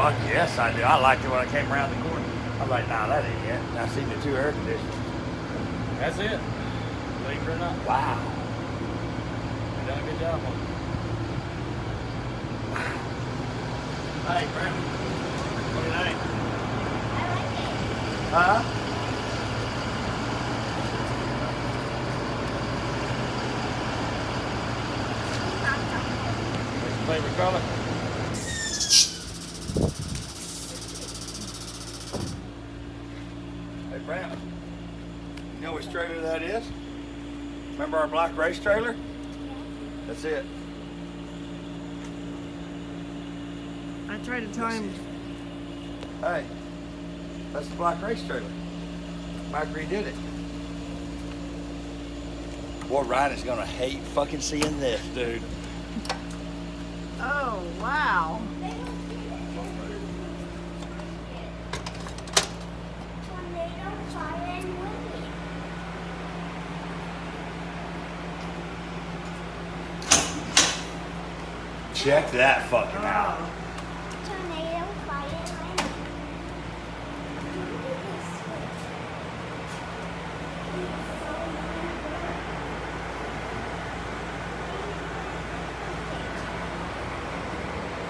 fuck yes, I do. I liked it when I came around the corner. I was like, nah, that ain't it. And I seen the 2 air conditioners. That's it. Believe it or not. Wow. You done a good job on it. Hey, Brandon. What do you think? I like it. Huh? What's your favorite color? Hey, Brandon. You know which trailer that is? Remember our black race trailer? That's it. I tried to tell him. Hey, that's the black race trailer. Mike redid it. Boy, Ryan is gonna hate fucking seeing this, dude. Oh, wow. Tornado, fire, and wind. Check that fucking out. Oh, Tornado, fire, and wind.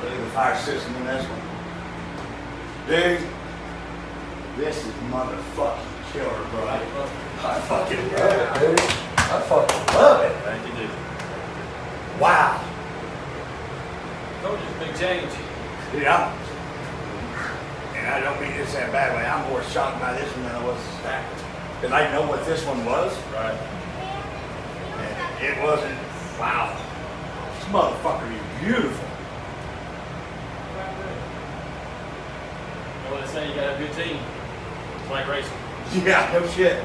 Look at the fire system in this one. Dude, this is motherfucking killer, bro. I fucking love it, dude. I fucking love it. Thank you, dude. Wow. Told you it's a big change. Yeah. And I don't mean this in a bad way. I'm more shocked by this one than I was the stacker. Because I know what this one was. Right. And it wasn't, wow. This motherfucker is beautiful. You know what they say, you gotta have a good team. It's like racing. Yeah, no shit.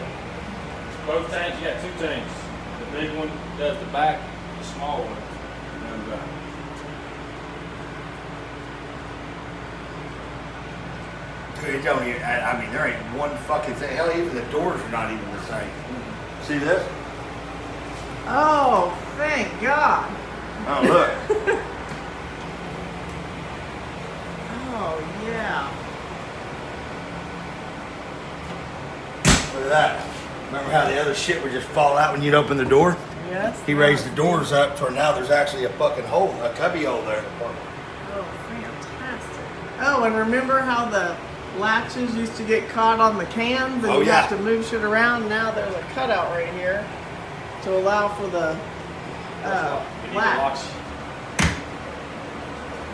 Both tanks, you got 2 tanks. The big one does the back, the small one. And, Dude, it don't even, I mean, there ain't one fucking thing. Hell, even the doors are not even the same. See this? oh, thank God. Oh, look. Oh, yeah. Look at that. Remember how the other shit would just fall out when you'd open the door? Yes. He raised the doors up to now there's actually a fucking hole, a cubby hole there. Oh, fantastic. Oh, and remember how the latches used to get caught on the cans and Oh, you yeah. have to move shit around? Now there's a cutout right here to allow for the you need to latch. watch.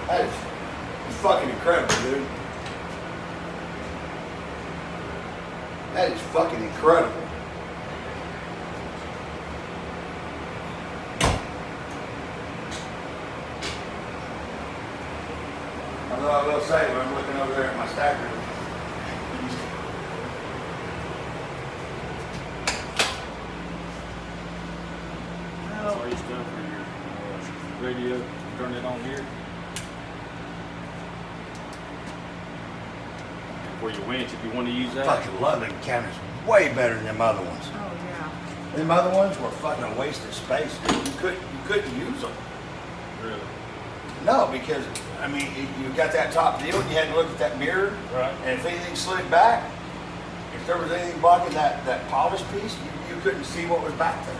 That is fucking incredible, dude. That is fucking incredible. Although I will say, when I'm looking over there at my stacker, That's all your stuff for your radio. Turn it on here. For your winch, if you want to use that. fucking love them counters way better than them other ones. Oh, yeah. Them other ones were fucking a waste of space, dude. You couldn't use them. Really? No, because I mean, you got that top deal, and you had to look at that mirror, Right. and if anything slid back, if there was anything blocking that polished piece, you couldn't see what was back there.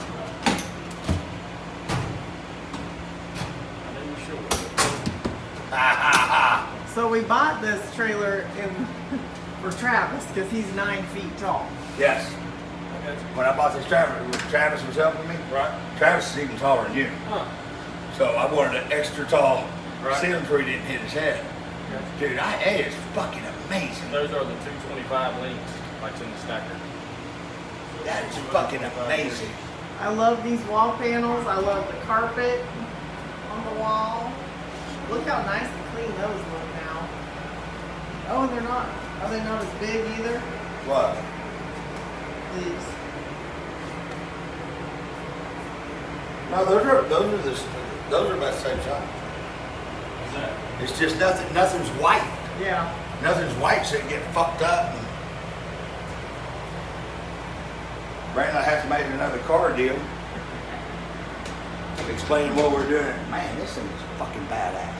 I never sure. Ha ha ha! So we bought this trailer for Travis because he's 9 feet tall. Yes. I got you. When I bought this Travis was helping me. Right. Travis is even taller than you, Huh. so I wanted an extra tall Right. ceiling so he didn't hit his head. Gotcha. Dude, it is fucking amazing. Those are the 225 links, like in the stacker. That is fucking amazing. I love these wall panels. I love the carpet on the wall. Look how nice and clean those look now. Oh, and they're not. Are they not as big either? What? These. No, those are about the same size. What's that? It's just nothing's white. Yeah. Nothing's white, so it get fucked up. Brandon, I have to make another car deal. Explaining what we're doing. Man, this thing is fucking badass.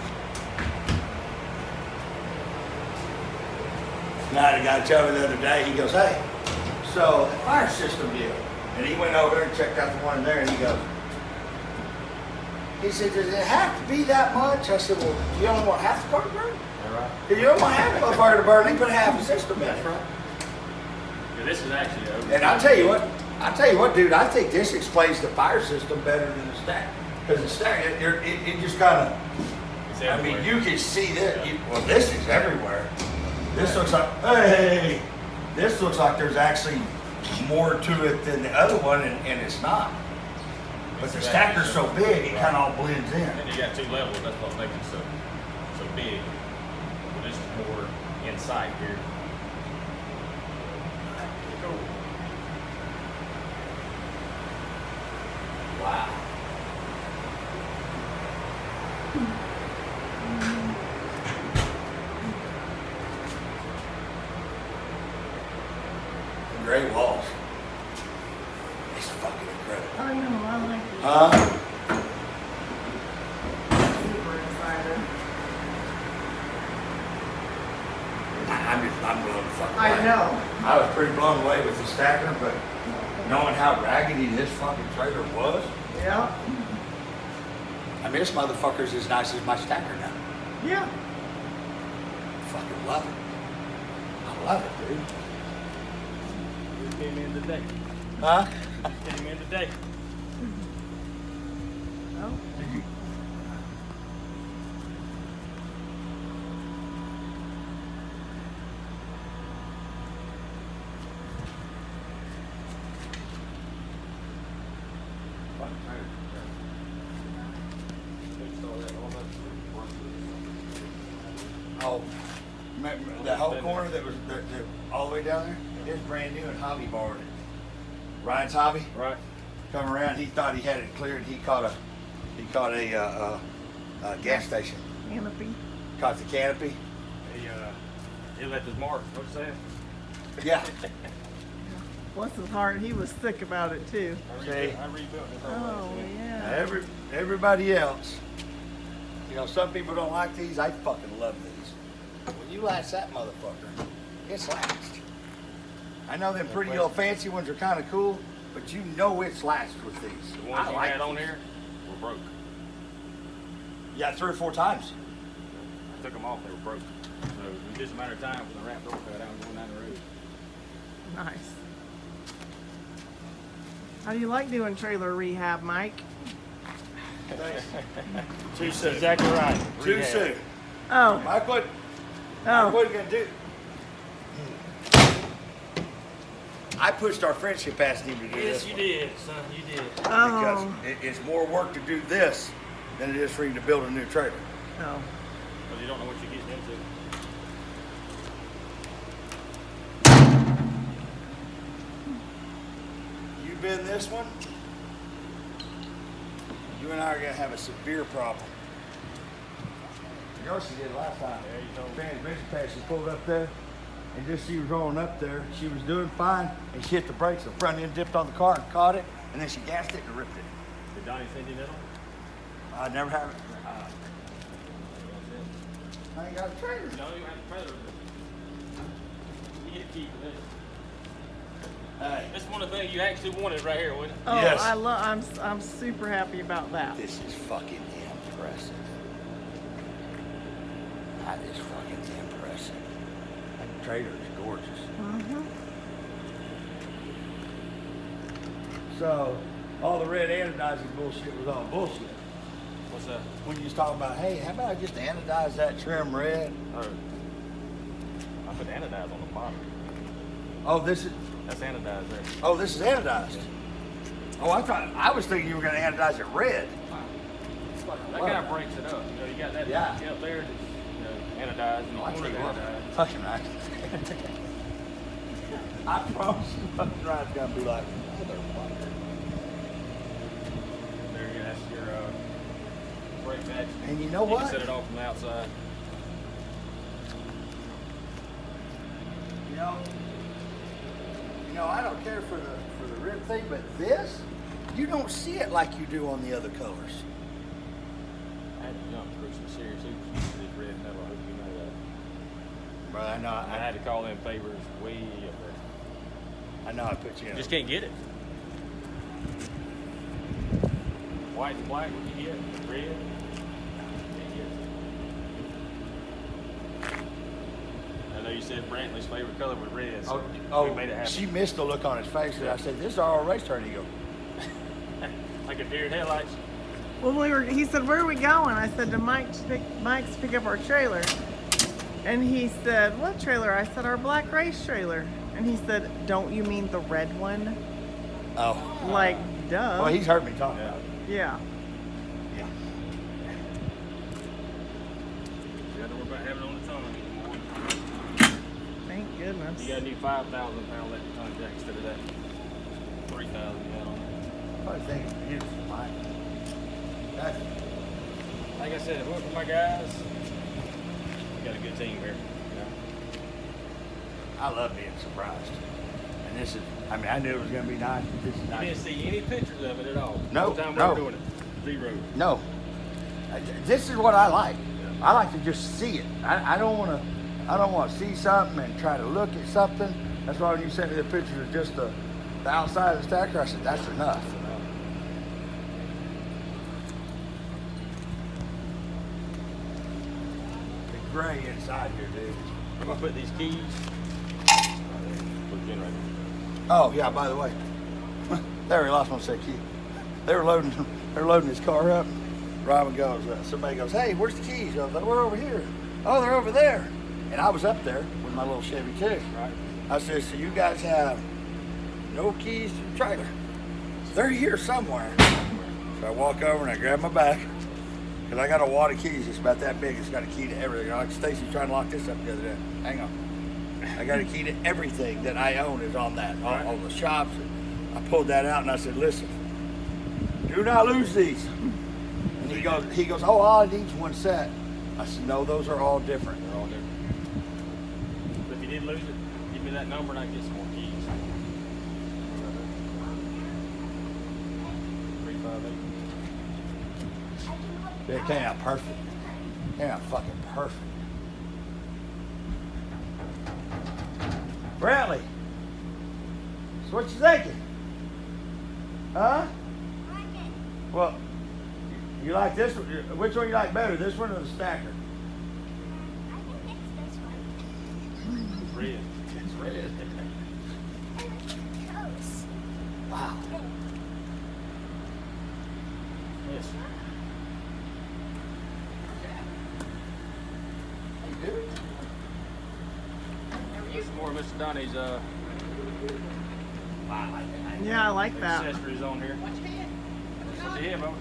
I had a guy tell me the other day, he goes, hey, so the fire system deal. And he went over there and checked out the one in there and he goes, he said, does it have to be that much? I said, well, you only want half the car to burn? All right. If you don't want half the fire to burn, they put half the system in it. Right. Yeah, this is actually over. And I tell you what, dude, I think this explains the fire system better than the stack. Because the stack, it just kind of, I mean, you can see that. Well, this is everywhere. This looks like, hey, this looks like there's actually more to it than the other one, and it's not. But the stacker's so big, it kind of all blends in. And you got two levels, that's what makes it so big. But this is more inside here. Cool. Wow. The gray walls. It's fucking incredible. I know, I like it. Huh? Super excited. I'm blown the fuck away. I know. I was pretty blown away with the stacker, but knowing how raggedy this fucking trailer was, Yeah. I mean, this motherfucker's as nice as my stacker now. Yeah. Fucking love it. I love it, dude. Just came in today. Huh? Just came in today. Oh. Oh, that whole corner that was all the way down there, it's brand new and Hobby borrowed it. Ryan's Hobby Right. come around. He thought he had it cleared. He caught a gas station. Canopy. Caught the canopy. He left his mark. What's that? Yeah. Bless his heart, he was thick about it too. See? I rebuilt this whole Oh, place. yeah. Everybody else. You know, some people don't like these. I fucking love these. When you latch that motherfucker, it's latched. I know them pretty little fancy ones are kind of cool, but you know it's latched with these. The ones I you like had on these. there were broke. Yeah, 3 or 4 times. I took them off, they were broke. So in just a matter of time, when the wrap door cut out and going down the road. Nice. How do you like doing trailer rehab, Mike? Too soon. Exactly right. Too Rehab. soon. Oh, Mike, what oh. are you gonna do? I pushed our friendship past him to do this. Yes, you one. did, son. You did. Because Oh. it's more work to do this than it is for him to build a new trailer. Oh. Because you don't know what you're getting into. You bend this one, you and I are gonna have a severe problem. You know what she did last time? Yeah, you told me. Transmission pad, she pulled up there, and just she was rolling up there. She was doing fine, and she hit the brakes. The front end dipped on the car and caught it, and then she gassed it and ripped it. Did Donnie send you that one? I never have it. I ain't got a trailer. No, you don't have the trailer. You get a key for this. Hey, This is one of the things you actually wanted right here, wasn't it? Oh, Yes. I'm super happy about that. this is fucking impressive. That is fucking impressive. That trailer is gorgeous. Mm-hmm. So, all the red anodizing bullshit was all bullshit. What's that? When you was talking about, hey, how about I just anodize that trim red? Oh. I put anodize on the bottom. Oh, this is That's anodized there. this is anodized. Oh, I was thinking you were gonna anodize it red. That kind of breaks it up. You know, you got that Yeah. up there, that's, you know, anodized, and you I want tell it you what, anodized. fucking right. I promise you, fucking right's gonna be like, motherfucker. There you go, that's your brake patch. And you know You what? can set it off from the outside. You know, I don't care for the rib thing, but this, you don't see it like you do on the other colors. I had to jump through some serious hoops to this red metal. I hope you know that. Well, I know. I had to call in favors way up there. I know. I put you in. Just can't get it. White and black, what you get? Red? Can't get it. I know you said Brantley's favorite color was red, so we made it happen. She missed the look on his face. And I said, "This is our race turn." He goes, Like a deer in headlights. Well, he said, where are we going? I said to Mike's to pick up our trailer. And he said, what trailer? I said, our black race trailer. And he said, don't you mean the red one? "Oh, Like, duh. well, he's heard me talk about it." Yeah. Yeah. You got to worry about having it on the tongue anymore. Thank goodness. You got a new 5,000 pound electric tongue jack instead of that 3,000 you had on there. I think it's beautiful, Mike. That's Like I said, if it wasn't for my guys, we got a good team here. You know? I love being surprised. And this is, I mean, I knew it was going to be nice, but this is You nice. didn't see any pictures of it at all. No, The time no. we were doing it. Zero. No. This is what I like. I like to just see it. I don't want to see something and try to look at something. That's why when you sent me the pictures of just the outside of the stacker, I said, that's enough. The gray inside here, dude. I'm going to put these keys. Put the generator. Oh, yeah, by the way. There, he lost my set key. They're loading his car up. Robin goes, somebody goes, hey, where's the keys? I was like, we're over here. Oh, they're over there. And I was up there with my little Chevy too. Right. I said, so you guys have no keys to the trailer? They're here somewhere. So I walk over and I grab my bag. Because I got a wad of keys. It's about that big. It's got a key to everything. Like Stacy trying to lock this up the other day. Hang on. I got a key to everything that I own is on that. Right. All the shops. I pulled that out and I said, listen, do not lose these. And he goes, oh, all I need is one set. I said, no, those are all different. They're all different. But if you did lose it, give me that number and I can get some more keys. 358. It came out perfect. Came out fucking perfect. Brantley, so what you thinking? Huh? Well, you like this one? Which one you like better, this one or the stacker? I think it's this one. It's red. It's red. Close. Wow. Yes. This is more of Mr. Donnie's Yeah, I like that. accessories on here. What's your head? What's your head, Mama?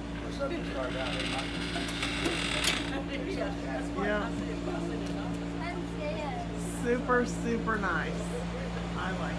Yeah. That's good. Super, super nice. I like it.